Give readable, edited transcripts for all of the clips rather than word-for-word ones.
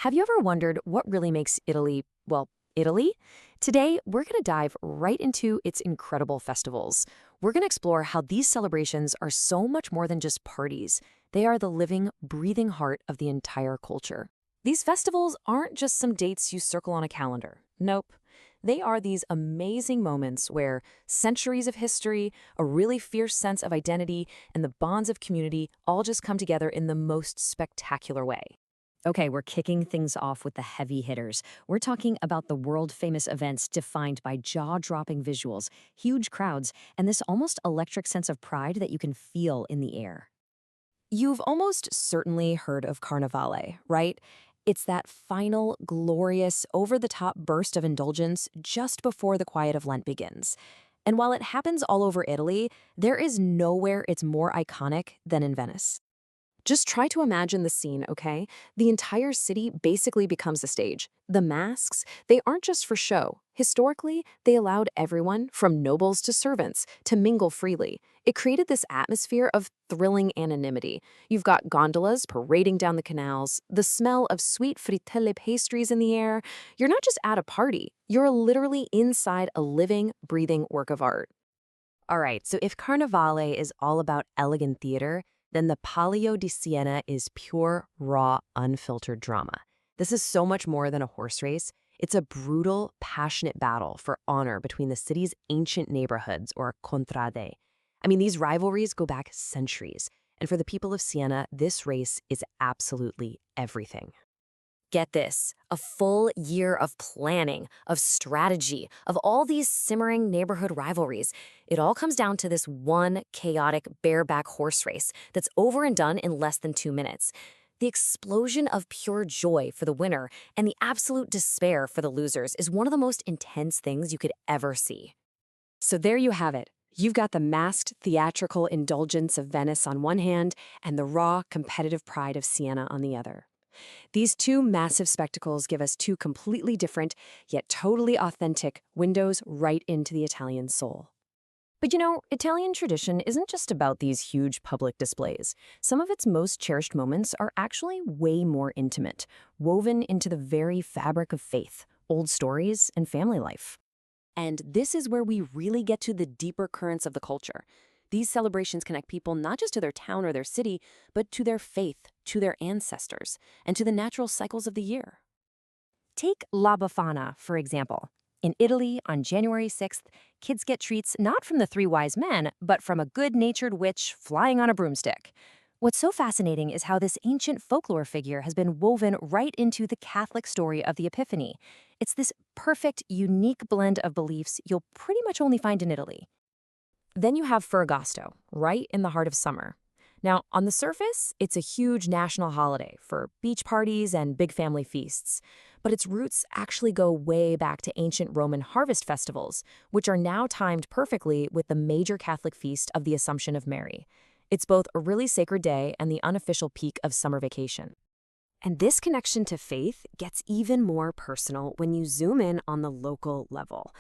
Have you ever wondered what really makes Italy, well, Italy? Today, we're going to dive right into its incredible festivals. We're going to explore how these celebrations are so much more than just parties. They are the living, breathing heart of the entire culture. These festivals aren't just some dates you circle on a calendar. Nope. They are these amazing moments where centuries of history, a really fierce sense of identity, and the bonds of community all just come together in the most spectacular way. Okay, we're kicking things off with the heavy hitters. We're talking about the world-famous events defined by jaw-dropping visuals, huge crowds, and this almost electric sense of pride that you can feel in the air. You've almost certainly heard of Carnivale, right? It's that final, glorious, over-the-top burst of indulgence just before the quiet of Lent begins. And while it happens all over Italy, there is nowhere it's more iconic than in Venice. Just try to imagine the scene, okay? The entire city basically becomes a stage. The masks, they aren't just for show. Historically, they allowed everyone, from nobles to servants, to mingle freely. It created this atmosphere of thrilling anonymity. You've got gondolas parading down the canals, the smell of sweet frittelle pastries in the air. You're not just at a party, you're literally inside a living, breathing work of art. All right, so if Carnivale is all about elegant theater, then the Palio di Siena is pure, raw, unfiltered drama. This is so much more than a horse race. It's a brutal, passionate battle for honor between the city's ancient neighborhoods, or contrade. I mean, these rivalries go back centuries, and for the people of Siena, this race is absolutely everything. Get this, a full year of planning, of strategy, of all these simmering neighborhood rivalries. It all comes down to this one chaotic bareback horse race that's over and done in less than 2 minutes. The explosion of pure joy for the winner and the absolute despair for the losers is one of the most intense things you could ever see. So there you have it. You've got the masked theatrical indulgence of Venice on one hand and the raw competitive pride of Siena on the other. These two massive spectacles give us two completely different, yet totally authentic, windows right into the Italian soul. But you know, Italian tradition isn't just about these huge public displays. Some of its most cherished moments are actually way more intimate, woven into the very fabric of faith, old stories, and family life. And this is where we really get to the deeper currents of the culture. These celebrations connect people not just to their town or their city, but to their faith, to their ancestors, and to the natural cycles of the year. Take La Befana, for example. In Italy, on January 6th, kids get treats not from the three wise men, but from a good-natured witch flying on a broomstick. What's so fascinating is how this ancient folklore figure has been woven right into the Catholic story of the Epiphany. It's this perfect, unique blend of beliefs you'll pretty much only find in Italy. Then you have Ferragosto, right in the heart of summer. Now, on the surface, it's a huge national holiday for beach parties and big family feasts. But its roots actually go way back to ancient Roman harvest festivals, which are now timed perfectly with the major Catholic feast of the Assumption of Mary. It's both a really sacred day and the unofficial peak of summer vacation. And this connection to faith gets even more personal when you zoom in on the local level.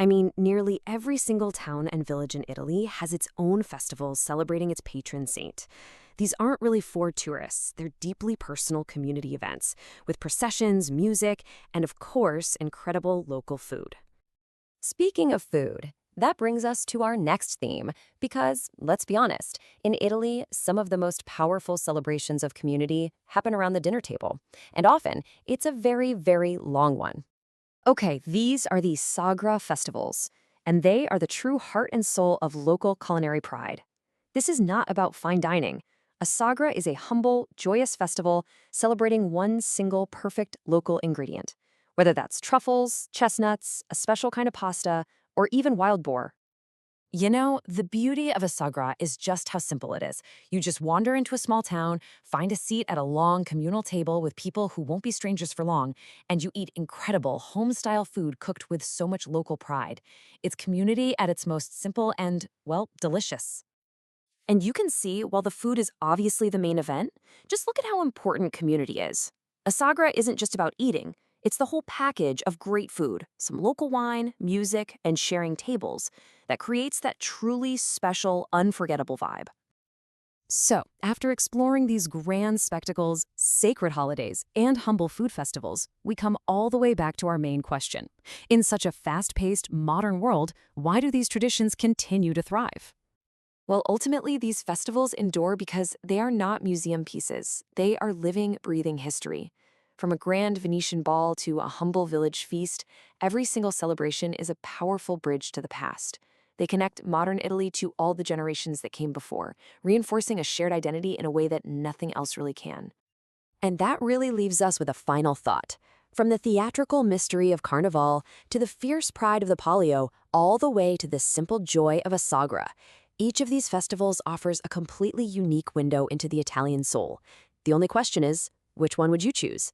I mean, nearly every single town and village in Italy has its own festivals celebrating its patron saint. These aren't really for tourists. They're deeply personal community events with processions, music, and of course, incredible local food. Speaking of food, that brings us to our next theme because, let's be honest, in Italy, some of the most powerful celebrations of community happen around the dinner table. And often, it's a very, very long one. Okay, these are the Sagra festivals, and they are the true heart and soul of local culinary pride. This is not about fine dining. A Sagra is a humble, joyous festival celebrating one single perfect local ingredient, whether that's truffles, chestnuts, a special kind of pasta, or even wild boar. You know, the beauty of a sagra is just how simple it is. You just wander into a small town, find a seat at a long communal table with people who won't be strangers for long, and you eat incredible home-style food cooked with so much local pride. It's community at its most simple and, well, delicious. And you can see, while the food is obviously the main event, just look at how important community is. A sagra isn't just about eating. It's the whole package of great food, some local wine, music, and sharing tables that creates that truly special, unforgettable vibe. So, after exploring these grand spectacles, sacred holidays, and humble food festivals, we come all the way back to our main question. In such a fast-paced, modern world, why do these traditions continue to thrive? Well, ultimately, these festivals endure because they are not museum pieces. They are living, breathing history. From a grand Venetian ball to a humble village feast, every single celebration is a powerful bridge to the past. They connect modern Italy to all the generations that came before, reinforcing a shared identity in a way that nothing else really can. And that really leaves us with a final thought. From the theatrical mystery of Carnival to the fierce pride of the Palio, all the way to the simple joy of a Sagra, each of these festivals offers a completely unique window into the Italian soul. The only question is, which one would you choose?